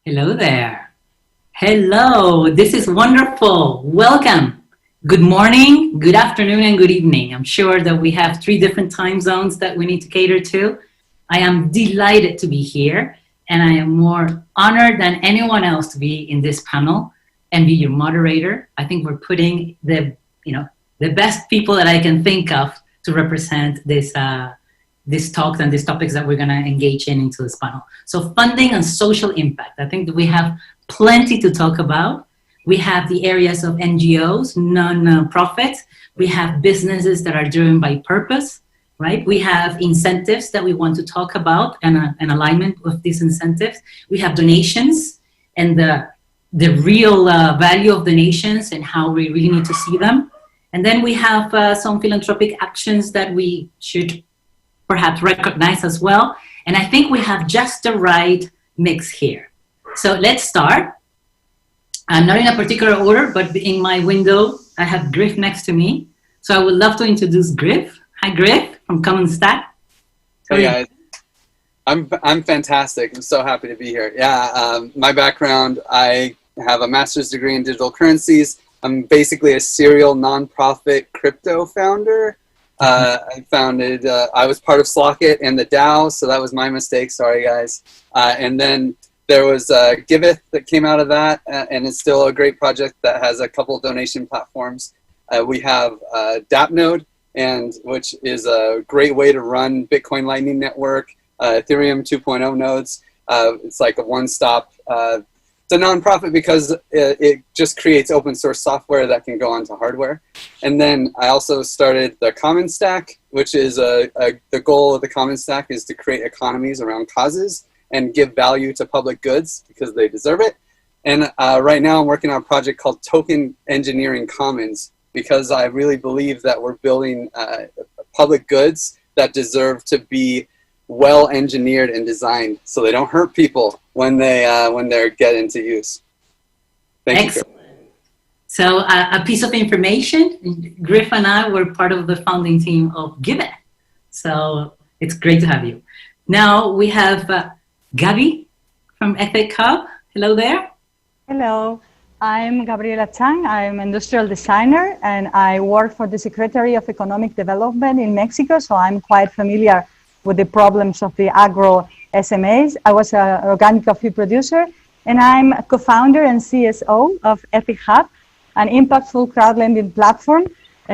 Hello there. Hello, this is wonderful. Welcome. Good morning, good afternoon, and good evening. I'm sure that we have 3 different time zones that we need to cater to. I am delighted to be here, and I am more honored than anyone else to be in this panel and be your moderator. I think we're putting the best people that I can think of to represent this talks and these topics that we're going to engage in into this panel. So funding and social impact. I think that we have plenty to talk about. We have the areas of NGOs, non-profits. We have businesses that are driven by purpose, right? We have incentives that we want to talk about and an alignment with these incentives. We have donations and the real value of donations and how we really need to see them. And then we have some philanthropic actions that we should perhaps recognize as well. And I think we have just the right mix here. So let's start. Not in a particular order, but in my window, I have Griff next to me. So I would love to introduce Griff. Hi, Griff from CommonStack. Hey guys, I'm fantastic. I'm so happy to be here. My background, I have a master's degree in digital currencies. I'm basically a serial nonprofit crypto founder. I was part of Slockit and the DAO, so that was my mistake. Sorry, guys. And then there was Giveth that came out of that, and it's still a great project that has a couple donation platforms. We have DAppNode, which is a great way to run Bitcoin Lightning Network, Ethereum 2.0 nodes. It's like a one-stop. It's a nonprofit because it just creates open source software that can go onto hardware. And then I also started the CommonStack, which is the goal of the CommonStack is to create economies around causes and give value to public goods because they deserve it. And right now I'm working on a project called Token Engineering Commons because I really believe that we're building public goods that deserve to be well engineered and designed so they don't hurt people when they're get into use. Thank you. So a piece of information, Griff and I were part of the founding team of Giveth. So it's great to have you. Now we have Gabi from EthicHub. Hello there. Hello, I'm Gabriela Chang. I'm an industrial designer and I work for the Secretary of Economic Development in Mexico. So I'm quite familiar with the problems of the agro SMAs. I was an organic coffee producer, and I'm a co-founder and CSO of EthicHub, an impactful crowd-lending platform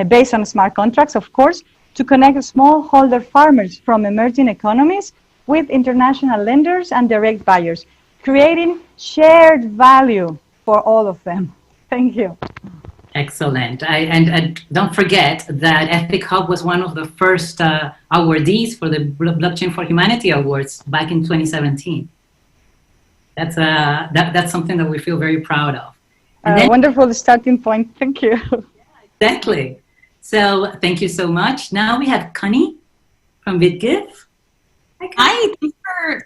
based on smart contracts, of course, to connect smallholder farmers from emerging economies with international lenders and direct buyers, creating shared value for all of them. Thank you. Excellent. And don't forget that EthicHub was one of the first awardees for the Blockchain for Humanity Awards back in 2017. That's something that we feel very proud of. Wonderful starting point. Thank you. Exactly. So thank you so much. Now we have Connie from BitGive. Hi, thanks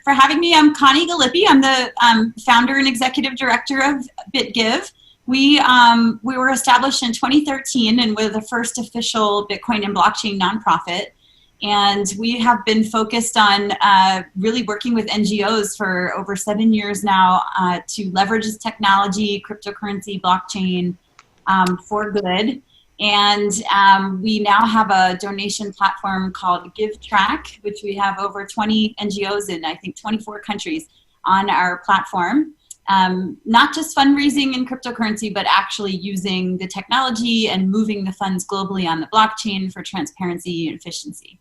for having me. I'm Connie Gallippi. I'm the founder and executive director of BitGive. We were established in 2013 and we're the first official Bitcoin and blockchain nonprofit. And we have been focused on really working with NGOs for over 7 years now to leverage this technology, cryptocurrency, blockchain for good. And we now have a donation platform called GiveTrack, which we have over 20 NGOs in, I think, 24 countries on our platform. Not just fundraising in cryptocurrency, but actually using the technology and moving the funds globally on the blockchain for transparency and efficiency.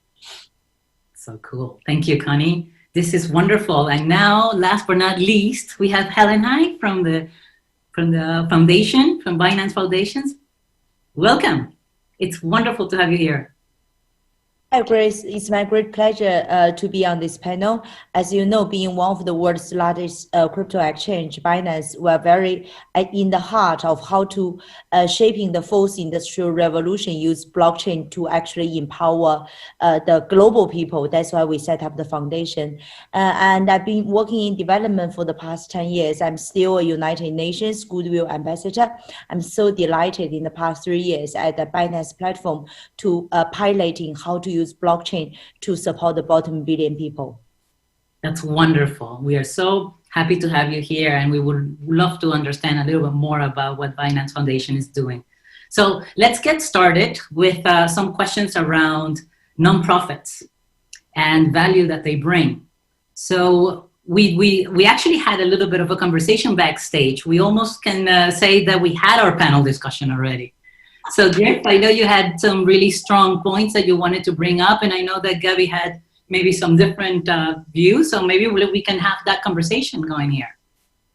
So cool. Thank you, Connie. This is wonderful. And now, last but not least, we have Helen from the foundation, from Binance Foundations. Welcome. It's wonderful to have you here. Hi, Grace. It's my great pleasure to be on this panel. As you know, being one of the world's largest crypto exchange, Binance, we're very in the heart of how to shaping the fourth industrial revolution, use blockchain to actually empower the global people. That's why we set up the foundation. And I've been working in development for the past 10 years. I'm still a United Nations Goodwill Ambassador. I'm so delighted in the past 3 years at the Binance platform to piloting how to use blockchain to support the bottom billion people. That's wonderful. We are so happy to have you here, and we would love to understand a little bit more about what Binance Foundation is doing. So let's get started with some questions around nonprofits and value that they bring. So we actually had a little bit of a conversation backstage. We almost can say that we had our panel discussion already. So Griff, I know you had some really strong points that you wanted to bring up, and I know that Gabby had maybe some different views, so maybe we can have that conversation going here.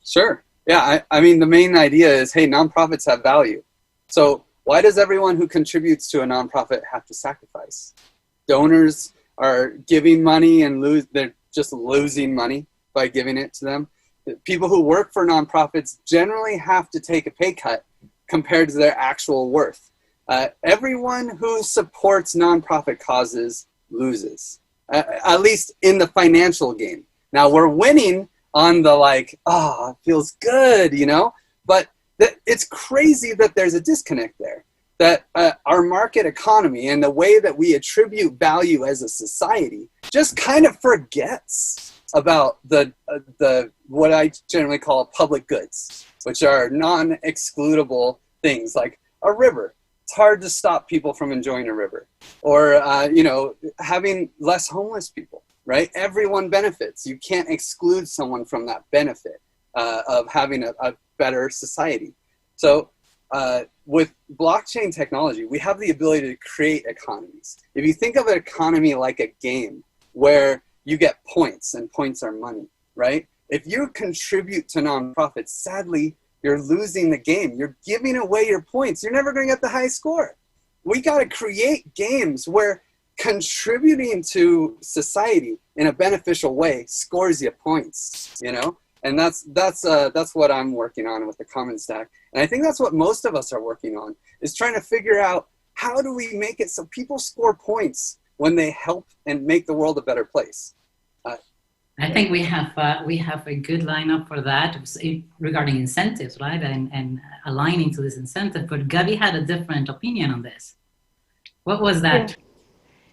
Sure. Yeah, I mean, the main idea is, hey, nonprofits have value. So why does everyone who contributes to a nonprofit have to sacrifice? Donors are giving money and they're just losing money by giving it to them. People who work for nonprofits generally have to take a pay cut compared to their actual worth. Everyone who supports nonprofit causes loses. At least in the financial game. Now we're winning on the it feels good, you know, but it's crazy that there's a disconnect there, that our market economy and the way that we attribute value as a society just kind of forgets about the what I generally call public goods, which are non-excludable things like a river. It's hard to stop people from enjoying a river, or having less homeless people, right? Everyone benefits. You can't exclude someone from that benefit of having a better society. So with blockchain technology, we have the ability to create economies. If you think of an economy like a game where you get points and points are money, right? If you contribute to nonprofits, sadly, you're losing the game. You're giving away your points. You're never going to get the high score. We got to create games where contributing to society in a beneficial way scores you points, you know? And that's what I'm working on with the CommonStack. And I think that's what most of us are working on, is trying to figure out how do we make it so people score points when they help and make the world a better place. I think we have a good lineup for that regarding incentives, right? And aligning to this incentive. But Gabby had a different opinion on this. What was that?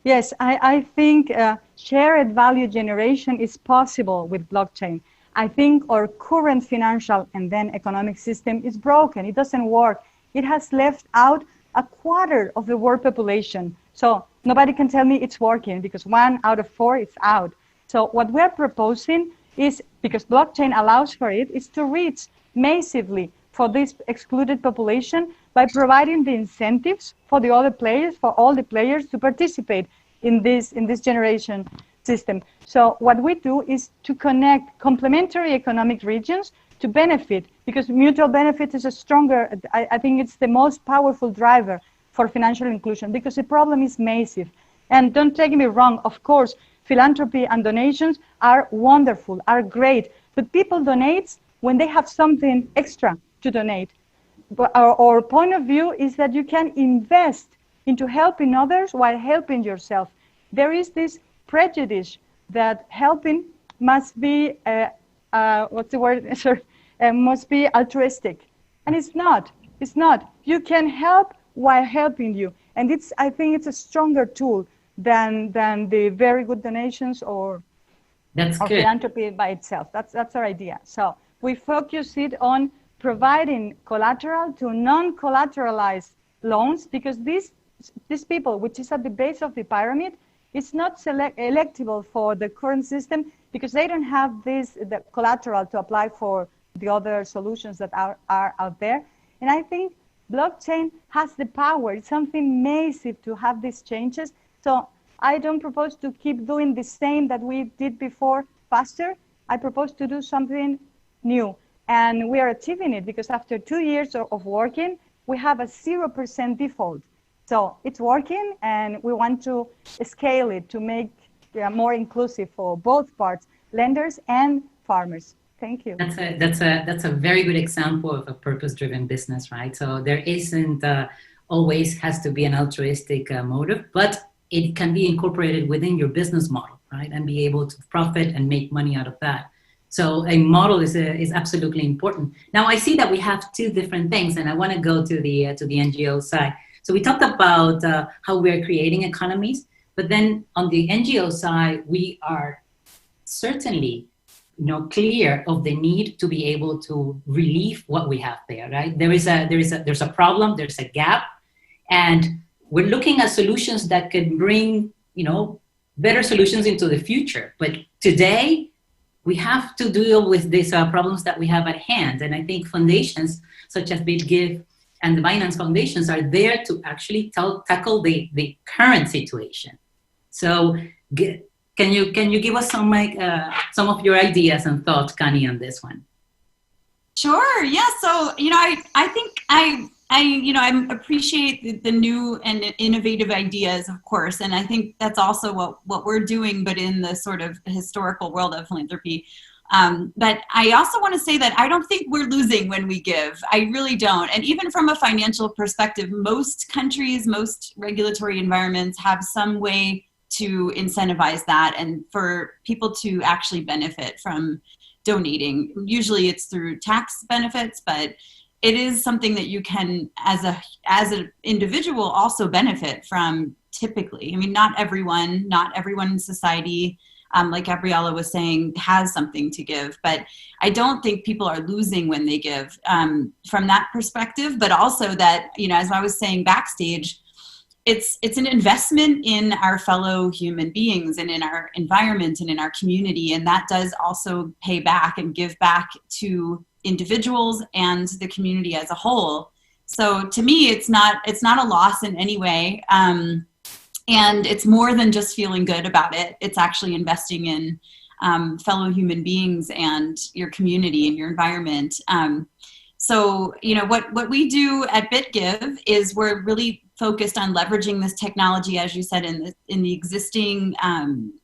Yes, I think shared value generation is possible with blockchain. I think our current financial and then economic system is broken. It doesn't work. It has left out a quarter of the world population. So nobody can tell me it's working because 1 out of 4 is out. So what we're proposing is, because blockchain allows for it, is to reach massively for this excluded population by providing the incentives for the other players, for all the players to participate in this generation system. So what we do is to connect complementary economic regions to benefit, because mutual benefit is a stronger, I think it's the most powerful driver for financial inclusion, because the problem is massive. And don't take me wrong, of course, philanthropy and donations are wonderful, are great, but people donate when they have something extra to donate. But our point of view is that you can invest into helping others while helping yourself. There is this prejudice that helping must be, must be altruistic. And it's not. It's not. You can help while helping you. And I think it's a stronger tool than the very good donations or philanthropy by itself. That's our idea. So we focus it on providing collateral to non-collateralized loans, because these people, which is at the base of the pyramid, it's not electable for the current system because they don't have the collateral to apply for the other solutions that are out there. And I think blockchain has the power. It's something massive to have these changes. So I don't propose to keep doing the same that we did before faster. I propose to do something new. And we are achieving it because after 2 years of working, we have a 0% default. So it's working, and we want to scale it to make more inclusive for both parts, lenders and farmers. Thank you. That's a very good example of a purpose-driven business, right? So there isn't always has to be an altruistic motive, but it can be incorporated within your business model, right? And be able to profit and make money out of that. So a model is absolutely important. Now I see that we have two different things, and I want to go to the NGO side. So we talked about how we're creating economies, but then on the NGO side, we are certainly, clear of the need to be able to relieve what we have there, right? There's a problem, there's a gap, and we're looking at solutions that can bring, better solutions into the future. But today, we have to deal with these problems that we have at hand. And I think foundations such as BitGive and the Binance foundations are there to actually tackle the current situation. So can you give us some of your ideas and thoughts, Connie, on this one? Sure. Yeah. So, I think I appreciate the new and innovative ideas, of course. And I think that's also what we're doing, but in the sort of historical world of philanthropy. But I also want to say that I don't think we're losing when we give. I really don't. And even from a financial perspective, most countries, most regulatory environments have some way to incentivize that and for people to actually benefit from donating. Usually it's through tax benefits, but it is something that you can, as an individual, also benefit from typically. I mean, not everyone in society, like Gabriela was saying, has something to give, but I don't think people are losing when they give from that perspective, but also that, as I was saying backstage, it's an investment in our fellow human beings and in our environment and in our community. And that does also pay back and give back to individuals and the community as a whole. So to me, it's not a loss in any way. And it's more than just feeling good about it. It's actually investing in fellow human beings and your community and your environment. So, what we do at BitGive is we're really focused on leveraging this technology, as you said, in the existing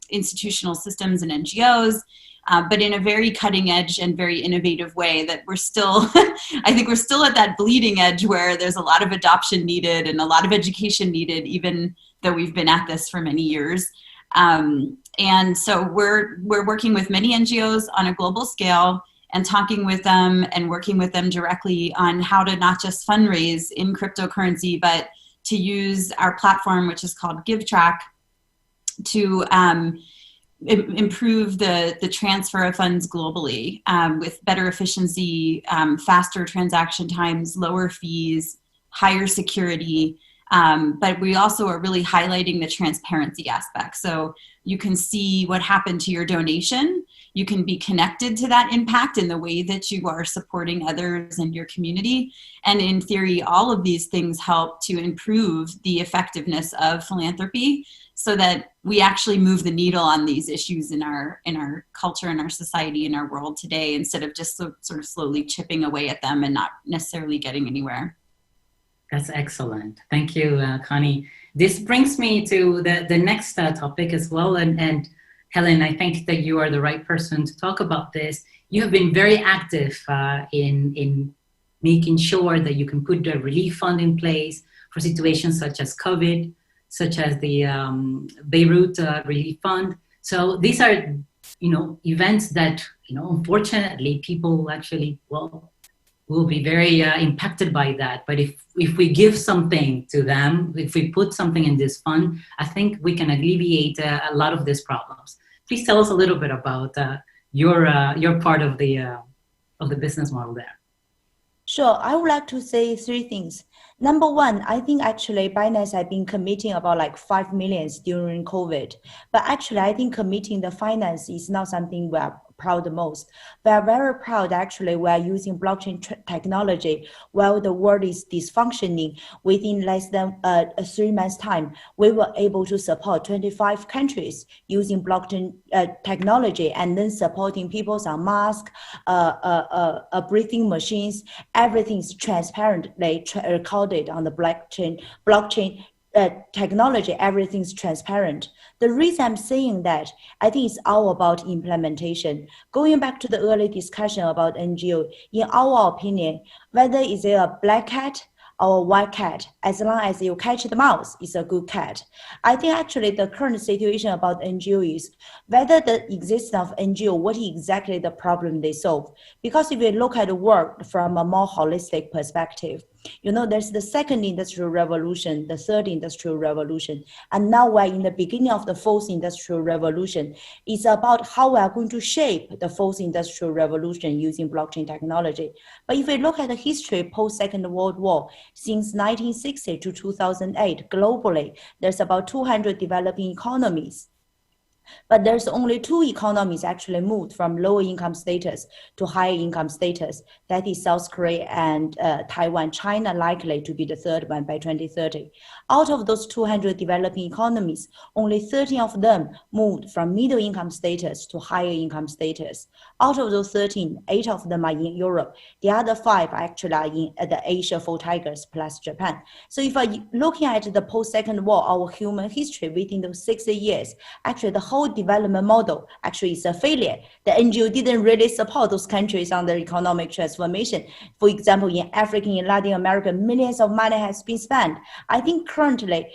institutional systems and NGOs, but in a very cutting edge and very innovative way that we're still, I think we're still at that bleeding edge where there's a lot of adoption needed and a lot of education needed, even though we've been at this for many years. And so we're working with many NGOs on a global scale and talking with them and working with them directly on how to not just fundraise in cryptocurrency, but to use our platform, which is called GiveTrack, to improve the transfer of funds globally with better efficiency, faster transaction times, lower fees, higher security. But we also are really highlighting the transparency aspect. So you can see what happened to your donation. You can be connected to that impact in the way that you are supporting others in your community. And in theory, all of these things help to improve the effectiveness of philanthropy so that we actually move the needle on these issues in our culture, in our society, in our world today, instead of just sort of slowly chipping away at them and not necessarily getting anywhere. That's excellent. Thank you, Connie. This brings me to the next topic as well. And Helen, I think that you are the right person to talk about this. You have been very active in making sure that you can put the relief fund in place for situations such as COVID, such as the Beirut Relief Fund. So these are, events that, unfortunately, people actually, will be very impacted by that. But if we give something to them, if we put something in this fund, I think we can alleviate a lot of these problems. Please tell us a little bit about your part of the business model there. Sure. I would like to say three things. Number one, I think actually Binance has been committing about like 5 million during COVID. But actually, I think committing the finance is not something we are proud the most. We are very proud actually we are using blockchain technology while the world is dysfunctioning. Within less than 3 months time, we were able to support 25 countries using blockchain technology and then supporting people on masks, breathing machines. Everything is transparently recorded on the blockchain technology. Everything's transparent. The reason I'm saying that, I think it's all about implementation. Going back to the early discussion about NGO, in our opinion, whether it's a black cat or a white cat, as long as you catch the mouse, it's a good cat. I think actually the current situation about NGO is whether the existence of NGO, what exactly the problem they solve. Because if you look at the world from a more holistic perspective, There's the second industrial revolution, the third industrial revolution, and now we're in the beginning of the fourth industrial revolution. It's about how we are going to shape the fourth industrial revolution using blockchain technology. But if we look at the history post-Second World War, since 1960 to 2008, globally, there's about 200 developing economies. But there's only 2 economies actually moved from lower income status to higher income status. That is South Korea and Taiwan. China likely to be the third one by 2030. Out of those 200 developing economies, only 13 of them moved from middle income status to higher income status. Out of those 13, 8 of them are in Europe. The other 5 actually are in the Asia 4 tigers plus Japan. So if I'm looking at the post-Second War, our human history within those 60 years, actually the whole development model actually is a failure. The NGO didn't really support those countries on their economic transformation. For example, in Africa, in Latin America, millions of money has been spent. I think currently,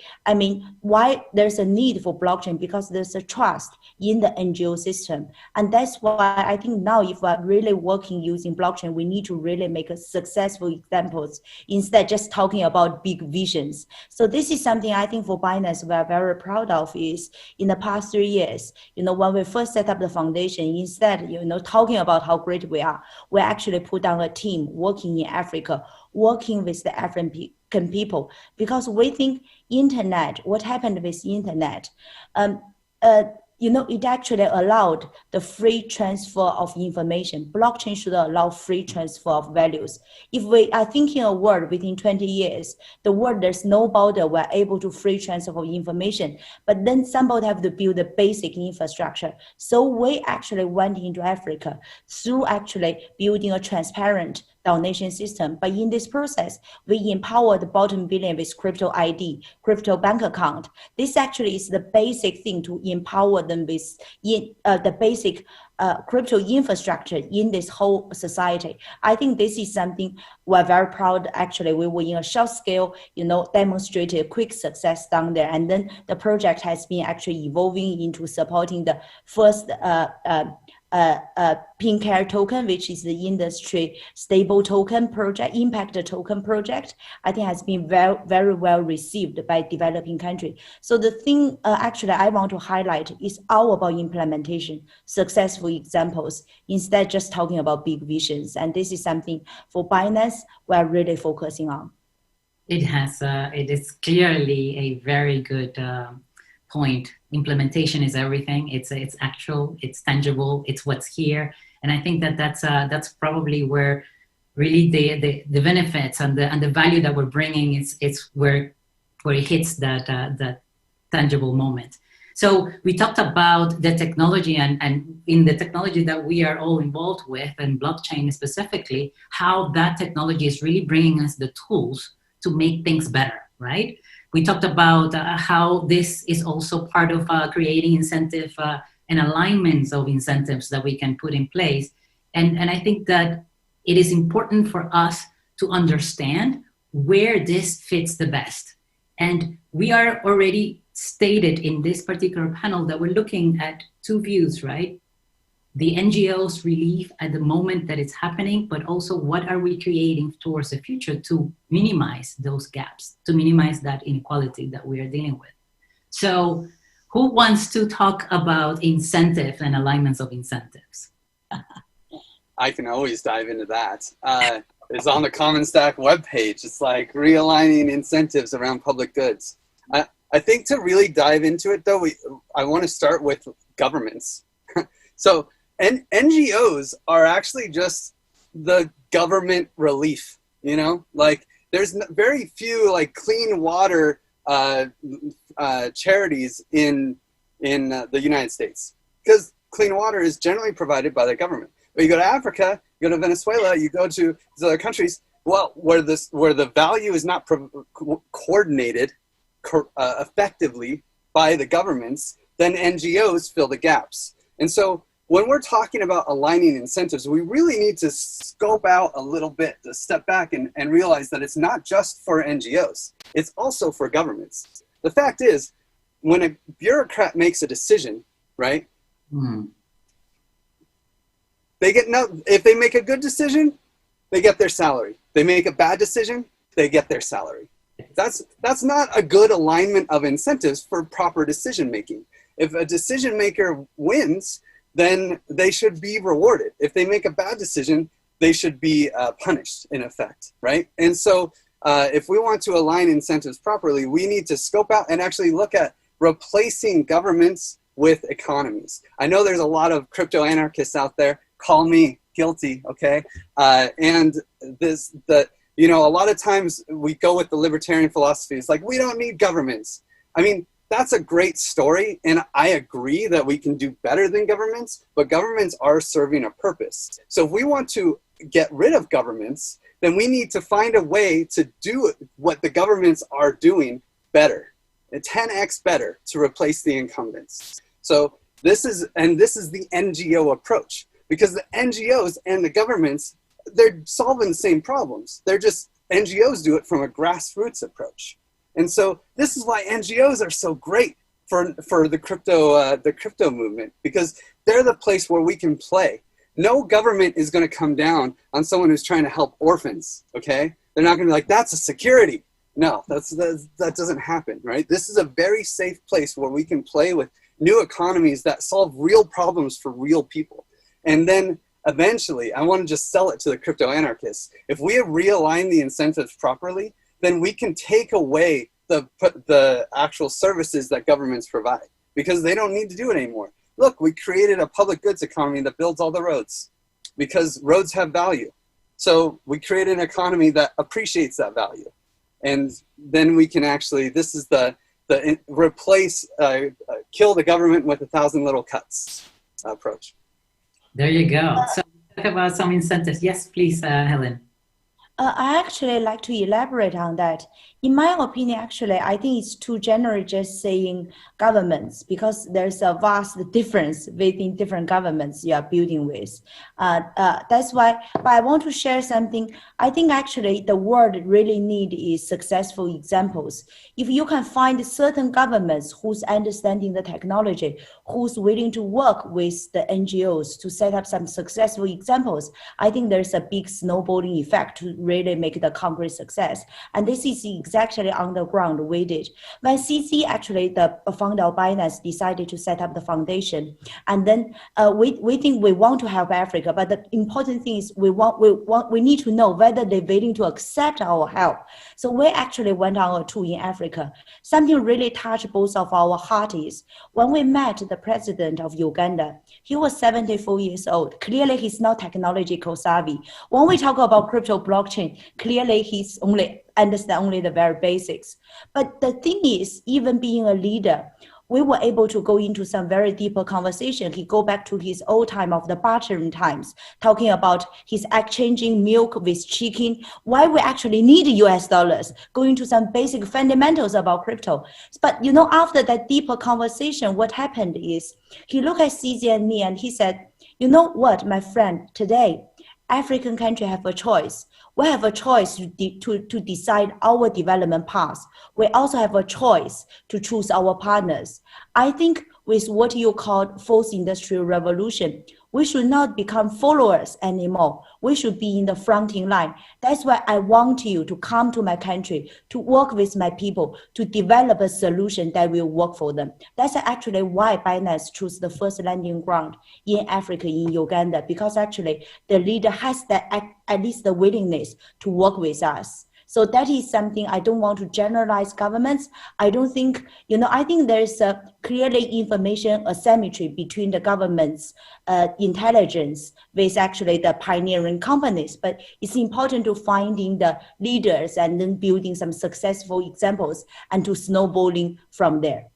why there's a need for blockchain, because there's a trust in the NGO system. And that's why I think now if we're really working using blockchain, we need to really make a successful examples instead just talking about big visions. So this is something I think for Binance we're very proud of, is in the past 3 years, when we first set up the foundation, instead, talking about how great we are, we actually put down a team working in Africa, working with the African people, because we think internet, what happened with internet, it actually allowed the free transfer of information. Blockchain should allow free transfer of values. If we are thinking a world within 20 years, the world there's no border, we're able to free transfer of information, but then somebody have to build a basic infrastructure. So we actually went into Africa through actually building a transparent donation system. But in this process, we empower the bottom billion with crypto ID, crypto bank account. This actually is the basic thing to empower them with the basic crypto infrastructure in this whole society. I think this is something we're very proud. Actually, we were in a short scale, demonstrated quick success down there. And then the project has been actually evolving into supporting the first pink hair token, which is the industry stable token project, impact token project. I think has been very, very well received by developing countries. So the thing actually I want to highlight is all about implementation, successful examples, instead just talking about big visions. And this is something for Binance we're really focusing on. It is clearly a very good point. Implementation is everything. It's actual, it's tangible, it's what's here. And I think that's probably where really the benefits and the value that we're bringing is where it hits that tangible moment. So we talked about the technology and in the technology that we are all involved with, and blockchain specifically, how that technology is really bringing us the tools to make things better, right? We talked about how this is also part of creating incentive and alignments of incentives that we can put in place. And I think that it is important for us to understand where this fits the best. And we are already stated in this particular panel that we're looking at 2 views, right? The NGOs relief at the moment that it's happening, but also what are we creating towards the future to minimize those gaps, to minimize that inequality that we are dealing with. So who wants to talk about incentives and alignments of incentives? I can always dive into that. It's on the CommonStack webpage. It's like realigning incentives around public goods. I think to really dive into it, though, I want to start with governments. So NGOs are actually just the government relief, like there's very few like clean water charities in the United States, because clean water is generally provided by the government. But you go to Africa, you go to Venezuela, you go to these other countries, well, where the value is not coordinated effectively by the governments, then NGOs fill the gaps. And so when we're talking about aligning incentives, we really need to scope out a little bit, to step back and realize that it's not just for NGOs, it's also for governments. The fact is, when a bureaucrat makes a decision, right, they get if they make a good decision, they get their salary. They make a bad decision, they get their salary. That's not a good alignment of incentives for proper decision making. If a decision maker wins, then they should be rewarded. If they make a bad decision, they should be punished, in effect, right? And so if we want to align incentives properly, we need to scope out and actually look at replacing governments with economies. I know there's a lot of crypto anarchists out there. Call me guilty, okay? And a lot of times we go with the libertarian philosophy. It's like, we don't need governments. I mean, that's a great story, and I agree that we can do better than governments, but governments are serving a purpose. So if we want to get rid of governments, then we need to find a way to do what the governments are doing better, 10x better, to replace the incumbents. So this is the NGO approach, because the NGOs and the governments, they're solving the same problems. They're just, NGOs do it from a grassroots approach. And so this is why NGOs are so great for the crypto movement, because they're the place where we can play. No government is going to come down on someone who's trying to help orphans, okay? They're not going to be like, that's a security. No, that doesn't happen, right? This is a very safe place where we can play with new economies that solve real problems for real people. And then eventually, I want to just sell it to the crypto anarchists. If we realign the incentives properly, then we can take away the actual services that governments provide, because they don't need to do it anymore. Look, we created a public goods economy that builds all the roads because roads have value. So we create an economy that appreciates that value. And then we can actually, this is the replace, kill the government with 1,000 little cuts approach. There you go. So talk about some incentives. Yes, please, Helen. I actually like to elaborate on that. In my opinion, actually, I think it's too general just saying governments, because there's a vast difference within different governments you are building with. That's why, but I want to share something. I think actually the world really need is successful examples. If you can find certain governments who's understanding the technology, who's willing to work with the NGOs to set up some successful examples, I think there's a big snowballing effect to really make the concrete success. And this is exactly on the ground we did. When CC, actually the founder of Binance, decided to set up the foundation, and then we think we want to help Africa, but the important thing is we need to know whether they're willing to accept our help. So we actually went on a tour in Africa. Something really touched both of our hearts. When we met the president of Uganda, he was 74 years old. Clearly, he's not technological savvy. When we talk about crypto blockchain, clearly he's understand only the very basics. But the thing is, even being a leader, we were able to go into some very deeper conversation. He go back to his old time of the bartering times, talking about his exchanging milk with chicken, why we actually need US dollars, going to some basic fundamentals about crypto. But after that deeper conversation, what happened is he looked at CZ and me and he said, you know what, my friend, today, African countries have a choice. We have a choice to decide our development path. We also have a choice to choose our partners. I think with what you call fourth industrial revolution, we should not become followers anymore. We should be in the fronting line. That's why I want you to come to my country, to work with my people, to develop a solution that will work for them. That's actually why Binance chose the first landing ground in Africa, in Uganda, because actually the leader has at least the willingness to work with us. So that is something I don't want to generalize governments. I don't think, I think there's a clearly information asymmetry between the government's intelligence with actually the pioneering companies. But it's important to finding the leaders and then building some successful examples and to snowballing from there.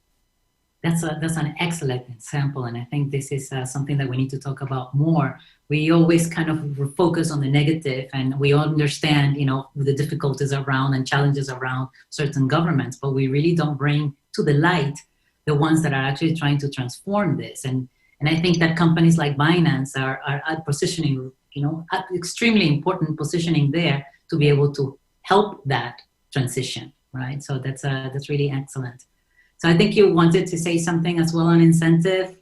That's an excellent example, and I think this is something that we need to talk about more. We always kind of focus on the negative, and we understand, the difficulties around and challenges around certain governments, but we really don't bring to the light the ones that are actually trying to transform this. And I think that companies like Binance are at positioning, at extremely important positioning there to be able to help that transition, right? So that's really excellent. So I think you wanted to say something as well on incentive,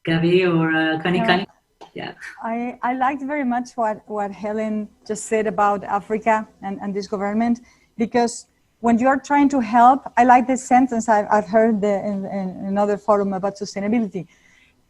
Gabi or Connie. Yeah. I liked very much what Helen just said about Africa and this government, because when you're trying to help, I like this sentence I've heard in another forum about sustainability.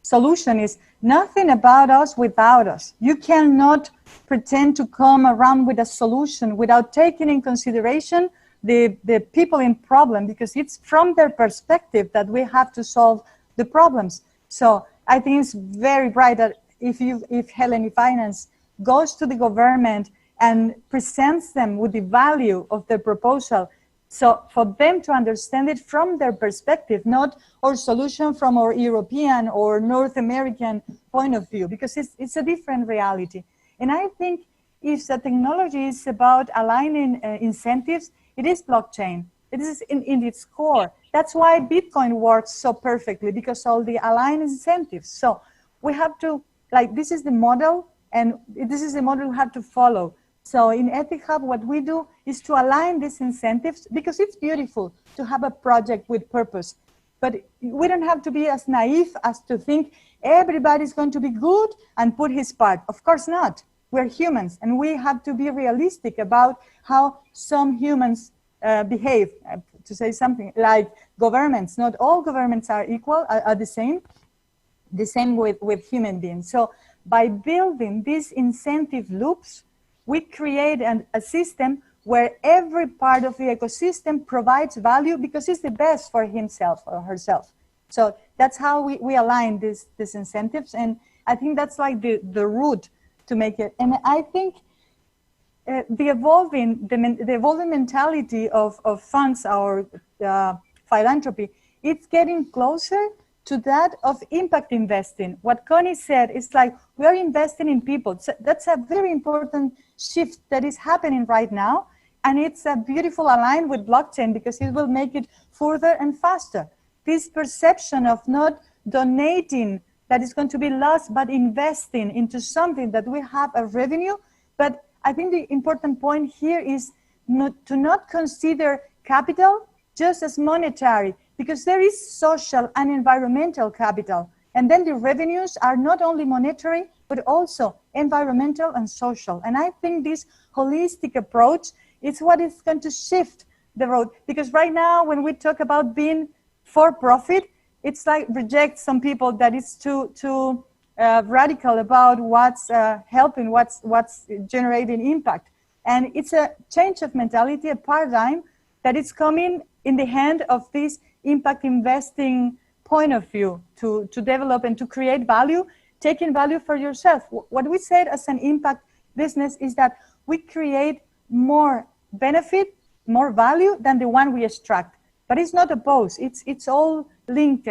Solution is nothing about us without us. You cannot pretend to come around with a solution without taking in consideration the people in problem, because it's from their perspective that we have to solve the problems. So I think it's very bright that if Helen Finance goes to the government and presents them with the value of the proposal, so for them to understand it from their perspective, not our solution from our European or North American point of view, because it's a different reality. And I think if the technology is about aligning incentives, it is blockchain. It is in its core. That's why Bitcoin works so perfectly, because all the aligned incentives. So we have to, like, this is the model, and this is the model we have to follow. So in EthicHub, what we do is to align these incentives, because it's beautiful to have a project with purpose. But we don't have to be as naive as to think everybody's going to be good and put his part. Of course not. We're humans, and we have to be realistic about how some humans behave. To say something like governments, not all governments are equal, are the same with human beings. So by building these incentive loops, we create a system where every part of the ecosystem provides value because it's the best for himself or herself. So that's how we align these incentives. And I think that's like the root to make it. And I think the evolving mentality of funds or philanthropy, it's getting closer to that of impact investing. What Connie said is like, we are investing in people. So that's a very important shift that is happening right now. And it's a beautiful align with blockchain, because it will make it further and faster. This perception of not donating that is going to be lost, but investing into something that we have a revenue. But I think the important point here is to not consider capital just as monetary, because there is social and environmental capital. And then the revenues are not only monetary, but also environmental and social. And I think this holistic approach is what is going to shift the road. Because right now, when we talk about being for profit, it's like reject some people that is too radical about what's helping, what's generating impact. And it's a change of mentality, a paradigm that is coming in the hand of this impact investing point of view to develop and to create value, taking value for yourself. What we said as an impact business is that we create more benefit, more value than the one we extract. But it's not opposed. It's all linked.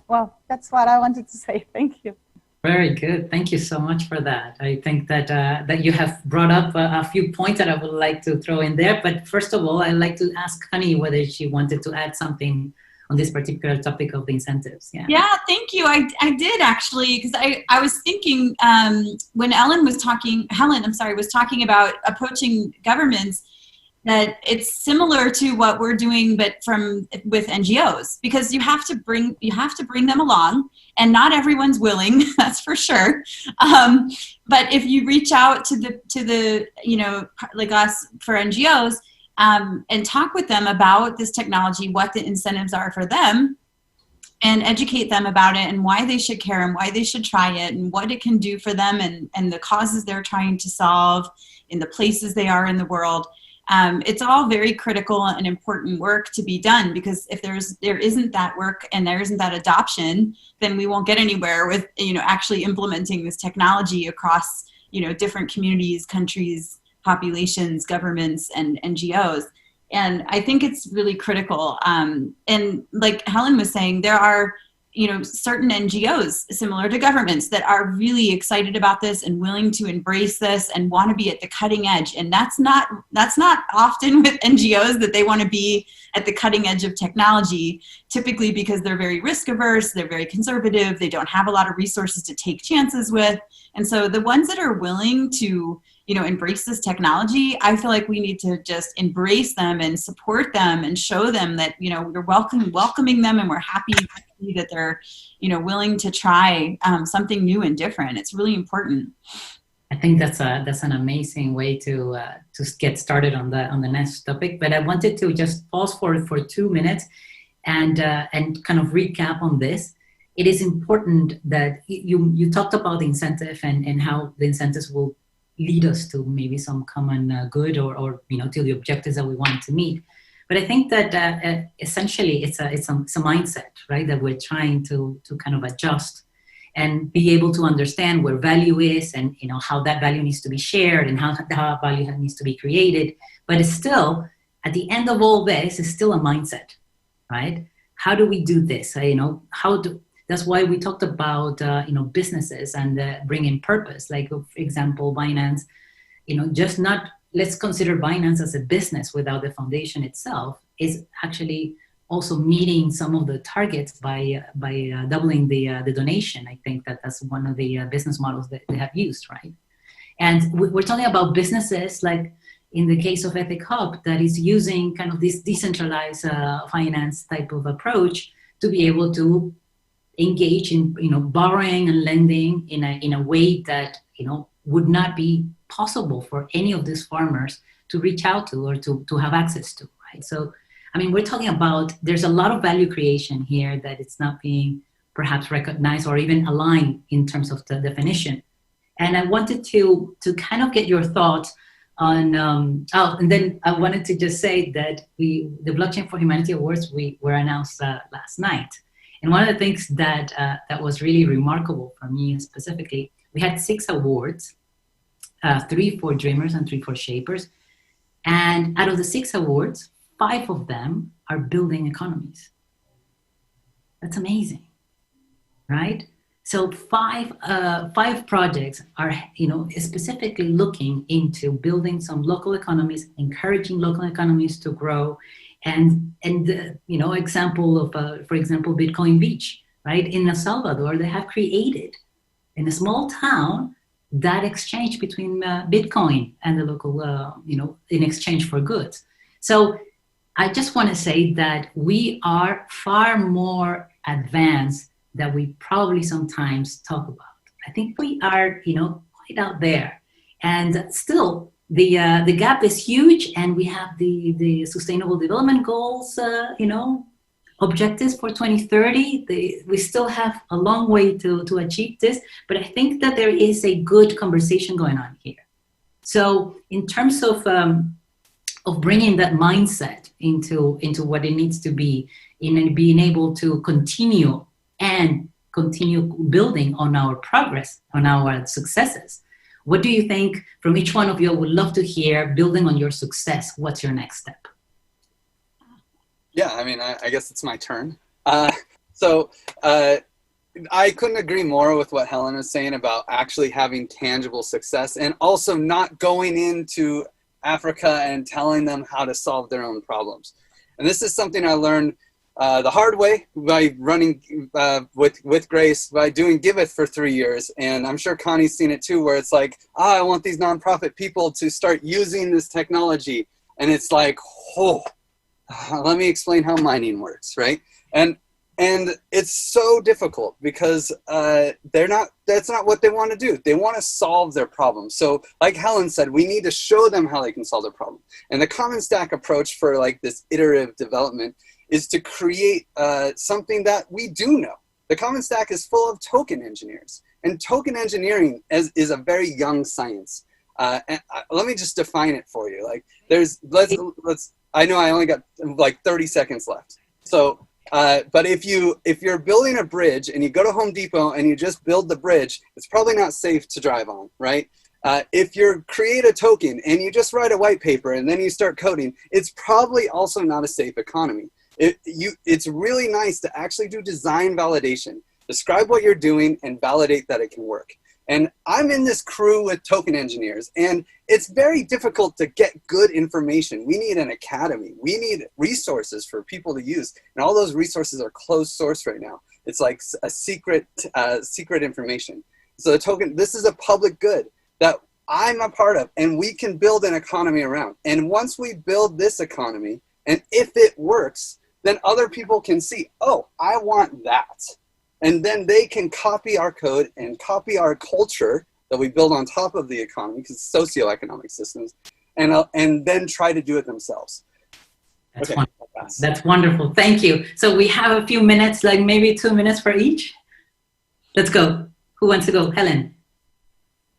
Well, that's what I wanted to say. Thank you. Very good. Thank you so much for that. I think that you have brought up a few points that I would like to throw in there. But first of all, I'd like to ask Connie whether she wanted to add something on this particular topic of the incentives. Yeah, thank you. I did actually, because I was thinking when Helen was talking about approaching governments, that it's similar to what we're doing, but with NGOs, because you have to bring them along, and not everyone's willing, that's for sure. But if you reach out to the like us for NGOs, and talk with them about this technology, what the incentives are for them, and educate them about it and why they should care and why they should try it and what it can do for them and the causes they're trying to solve in the places they are in the world. It's all very critical and important work to be done, because if there isn't that work and there isn't that adoption, then we won't get anywhere with actually implementing this technology across different communities, countries, populations, governments, and NGOs. And I think it's really critical. And like Helen was saying, there are certain NGOs similar to governments that are really excited about this and willing to embrace this and want to be at the cutting edge. And that's not often with NGOs that they want to be at the cutting edge of technology, typically because they're very risk averse, they're very conservative, they don't have a lot of resources to take chances with. And so the ones that are willing to embrace this technology, I feel like we need to just embrace them and support them and show them that we're welcoming them and we're happy see that they're, willing to try something new and different. It's really important. I think that's an amazing way to get started on the next topic. But I wanted to just pause for 2 minutes and kind of recap on this. It is important that you talked about the incentive and how the incentives will lead us to maybe some common good or to the objectives that we want to meet. But I think that essentially it's a mindset, right? That we're trying to kind of adjust and be able to understand where value is and how that value needs to be shared and how value needs to be created. But it's still, at the end of all this, it's still a mindset, right? How do we do this? That's why we talked about businesses and bringing purpose. Like, for example, Binance, just not, let's consider Binance as a business without the foundation itself, is actually also meeting some of the targets by doubling the donation. I think that's one of the business models that they have used, right? And we're talking about businesses like in the case of EthicHub that is using kind of this decentralized finance type of approach to be able to engage in borrowing and lending in a way that would not be possible for any of these farmers to reach out to or to have access to, right? So I mean, we're talking about, there's a lot of value creation here that it's not being perhaps recognized or even aligned in terms of the definition. And I wanted to kind of get your thoughts on, and then I wanted to just say that the Blockchain for Humanity Awards were announced last night. And one of the things that was really remarkable for me specifically, we had 6 awards, 3 for dreamers and 3 for shapers. And out of the 6 awards, 5 of them are building economies. That's amazing, right? So 5 projects are, specifically looking into building some local economies, encouraging local economies to grow, and example of, for example, Bitcoin Beach, right? In El Salvador, they have created in a small town that exchange between Bitcoin and the local, in exchange for goods. So I just want to say that we are far more advanced than we probably sometimes talk about. I think we are, quite out there. And still, the gap is huge, and we have the Sustainable Development Goals, objectives for 2030. We still have a long way to achieve this, but I think that there is a good conversation going on here. So in terms of bringing that mindset into what it needs to be, in being able to continue building on our progress, on our successes. What do you think from each one of you? I would love to hear, building on your success, what's your next step? Yeah, I mean, I guess it's my turn. So I couldn't agree more with what Helen was saying about actually having tangible success and also not going into Africa and telling them how to solve their own problems. And this is something I learned the hard way by running with Grace, by doing Giveth for 3 years. And I'm sure Connie's seen it too, where it's like, I want these nonprofit people to start using this technology. And it's like, let me explain how mining works, right? And it's so difficult because that's not what they want to do. They want to solve their problem. So like Helen said, we need to show them how they can solve their problem. And the CommonStack approach for like this iterative development is to create something that we do know. The CommonStack is full of token engineers, and token engineering is a very young science. And let me just define it for you. Like let's I know I only got like 30 seconds left. So, but if you're building a bridge and you go to Home Depot and you just build the bridge, it's probably not safe to drive on, right? If you create a token and you just write a white paper and then you start coding, it's probably also not a safe economy. It's really nice to actually do design validation, describe what you're doing and validate that it can work. And I'm in this crew with token engineers, and it's very difficult to get good information. We need an academy. We need resources for people to use. And all those resources are closed source right now. It's like a secret information. So this is a public good that I'm a part of, and we can build an economy around. And once we build this economy, and if it works, then other people can see, oh, I want that. And then they can copy our code and copy our culture that we build on top of the economy, because it's socioeconomic systems, and then try to do it themselves. That's Okay, wonderful. That's wonderful. Thank you. So we have a few minutes, like maybe 2 minutes for each. Let's go. Who wants to go? Helen.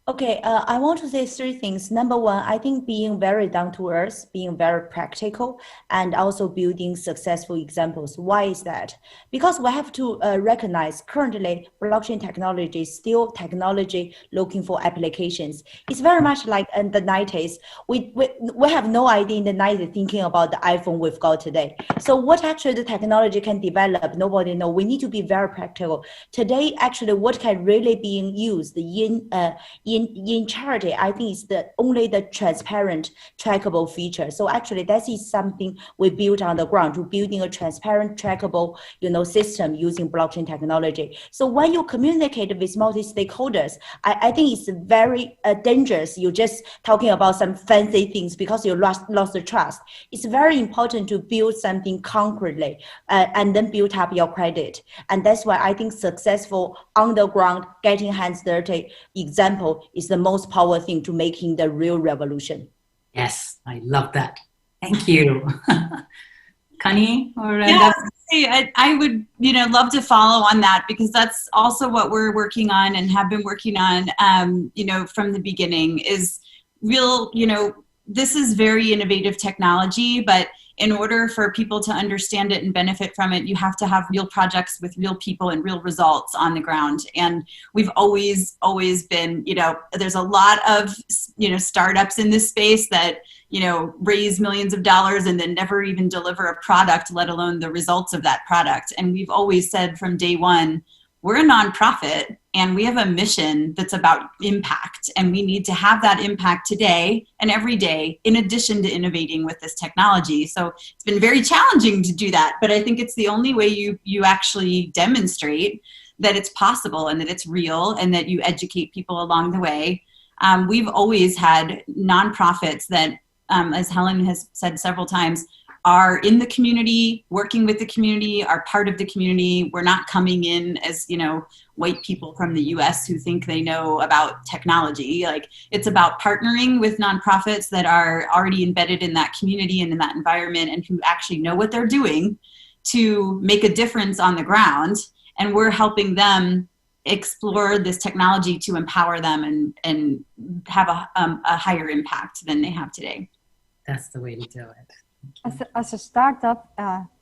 Okay, I want to say three things. Number one, I think being very down to earth, being very practical, and also building successful examples. Why is that? Because we have to recognize currently blockchain technology is still technology looking for applications. It's very much like in the 90s. We have no idea in the 90s thinking about the iPhone we've got today. So what actually the technology can develop, nobody know. We need to be very practical. Today, actually, what can really being used in charity, I think it's only the transparent, trackable feature. So actually, that is something we built on the ground, to building a transparent, trackable, system using blockchain technology. So when you communicate with multi-stakeholders, I think it's very dangerous. You're just talking about some fancy things because you lost the trust. It's very important to build something concretely and then build up your credit. And that's why I think successful on the ground, getting hands dirty example is the most powerful thing to making the real revolution. Yes, I love that. Thank you. Connie? Yeah, I would, love to follow on that, because that's also what we're working on and have been working on, from the beginning is real, this is very innovative technology, but in order for people to understand it and benefit from it, you have to have real projects with real people and real results on the ground. And we've always been, there's a lot of, startups in this space that, raise millions of dollars and then never even deliver a product, let alone the results of that product. And we've always said from day one, we're a nonprofit and we have a mission that's about impact, and we need to have that impact today and every day in addition to innovating with this technology. So it's been very challenging to do that, but I think it's the only way you actually demonstrate that it's possible and that it's real and that you educate people along the way. We've always had nonprofits that, as Helen has said several times, are in the community, working with the community, are part of the community. We're not coming in as, white people from the US who think they know about technology. Like, it's about partnering with nonprofits that are already embedded in that community and in that environment and who actually know what they're doing to make a difference on the ground. And we're helping them explore this technology to empower them and have a higher impact than they have today. That's the way to do it. As a startup,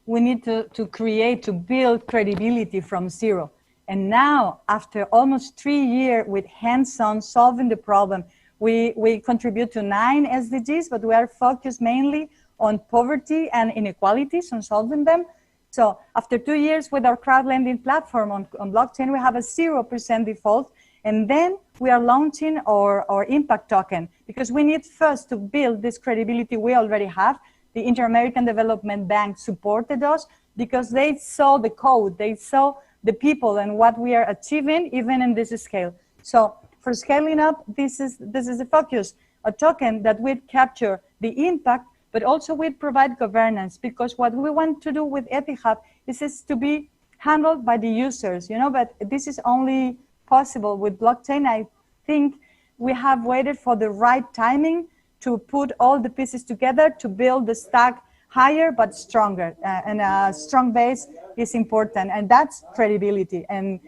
we need to build credibility from zero. And now, after almost 3 years with hands-on solving the problem, we contribute to 9 SDGs, but we are focused mainly on poverty and inequalities, on solving them. So after 2 years with our crowd lending platform on blockchain, we have a 0% default. And then we are launching our impact token, because we need first to build this credibility we already have. The Inter-American Development Bank supported us because they saw the code, they saw the people and what we are achieving, even in this scale. So for scaling up, this is the focus, a token that would capture the impact, but also would provide governance, because what we want to do with EthicHub is to be handled by the users, but this is only possible with blockchain. I think we have waited for the right timing to put all the pieces together to build the stack higher but stronger. And a strong base is important, and that's credibility. And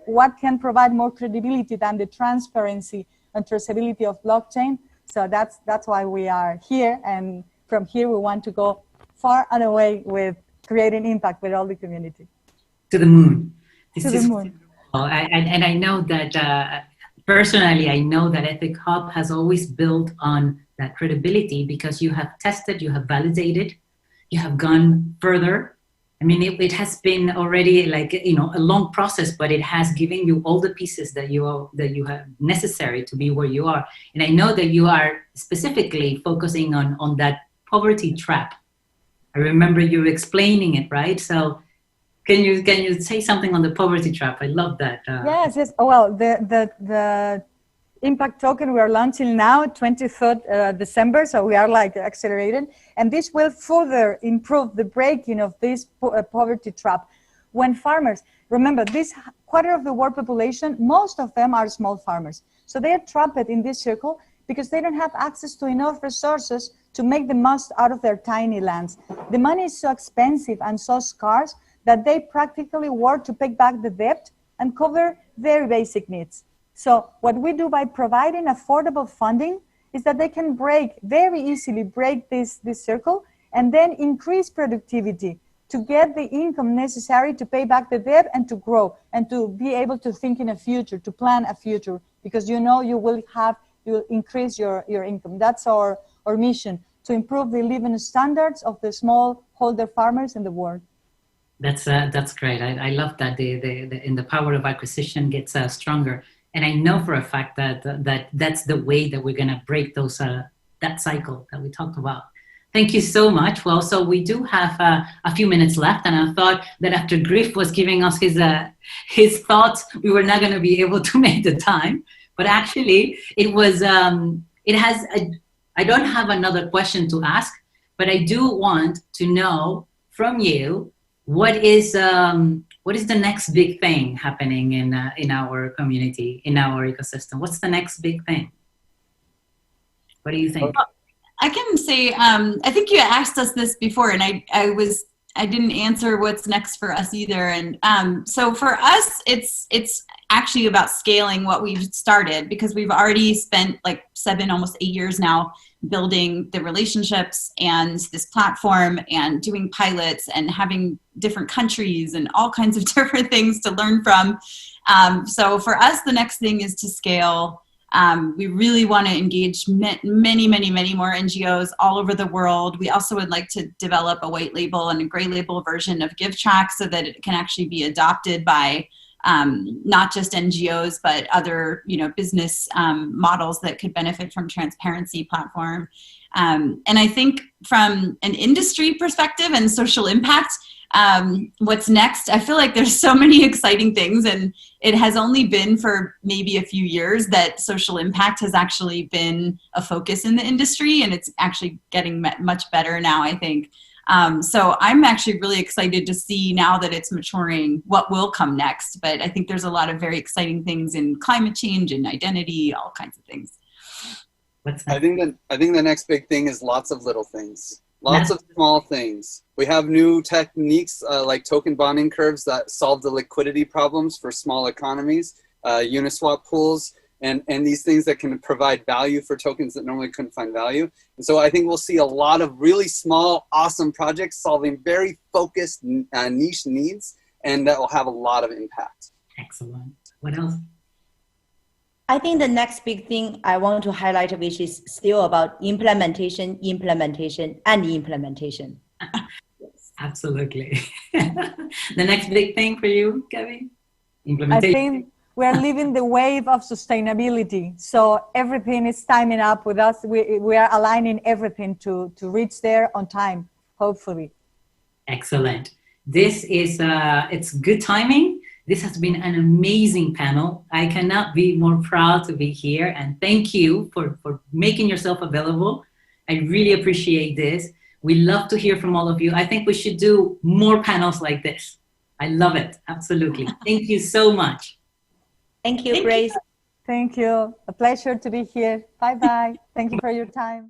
what can provide more credibility than the transparency and traceability of blockchain? So that's why we are here. And from here, we want to go far and away with creating impact with all the community. To the moon. To the moon. And I know that personally, I know that EthicHub has always built on that credibility, because you have tested, you have validated, you have gone further. I mean, it has been already a long process, but it has given you all the pieces that you have necessary to be where you are. And I know that you are specifically focusing on that poverty trap. I remember you explaining it, right? So can you say something on the poverty trap? I love that. Yes. Well, the impact token we are launching now, 23rd December, so we are like accelerated. And this will further improve the breaking of this poverty trap. When farmers, remember, this quarter of the world population, most of them are small farmers. So they are trapped in this circle because they don't have access to enough resources to make the most out of their tiny lands. The money is so expensive and so scarce that they practically work to pay back the debt and cover very basic needs. So what we do by providing affordable funding is that they can very easily break this circle and then increase productivity to get the income necessary to pay back the debt and to grow and to be able to think in a future, to plan a future, because you know you will increase your income. That's our mission, to improve the living standards of the smallholder farmers in the world. That's great. I love that the power of acquisition gets stronger. And I know for a fact that's the way that we're going to break that cycle that we talked about. Thank you so much. Well, so we do have a few minutes left, and I thought that after Griff was giving us his thoughts, we were not going to be able to make the time. But actually, it was. I don't have another question to ask, but I do want to know from you what is the next big thing happening in our community, in our ecosystem. What's the next big thing? What do you think? I can say, I think you asked us this before, and I didn't answer what's next for us either. And so for us, it's actually about scaling what we've started, because we've already spent like 7, almost 8 years now building the relationships and this platform and doing pilots and having different countries and all kinds of different things to learn from. So for us, the next thing is to scale. We really want to engage many more NGOs all over the world. We also would like to develop a white label and a gray label version of GiveTrack so that it can actually be adopted by not just NGOs, but other business models that could benefit from transparency platform. And I think from an industry perspective and social impact, what's next? I feel like there's so many exciting things, and it has only been for maybe a few years that social impact has actually been a focus in the industry, and it's actually getting much better now, I think. So I'm actually really excited to see now that it's maturing what will come next. But I think there's a lot of very exciting things in climate change and identity, all kinds of things. I think the next big thing is lots of little things. Lots of small things. We have new techniques like token bonding curves that solve the liquidity problems for small economies, Uniswap pools, and these things that can provide value for tokens that normally couldn't find value. And so I think we'll see a lot of really small, awesome projects solving very focused niche needs, and that will have a lot of impact. Excellent. What else? I think the next big thing I want to highlight, which is still about implementation. Absolutely. The next big thing for you, Kevin? Implementation. I think we're living the wave of sustainability. So everything is timing up with us. We are aligning everything to reach there on time, hopefully. Excellent. This is, it's good timing. This has been an amazing panel. I cannot be more proud to be here, and thank you for making yourself available. I really appreciate this. We love to hear from all of you. I think we should do more panels like this. I love it. Absolutely. Thank you so much. Thank you, Grace. Thank you. A pleasure to be here. Bye-bye. Thank you for your time.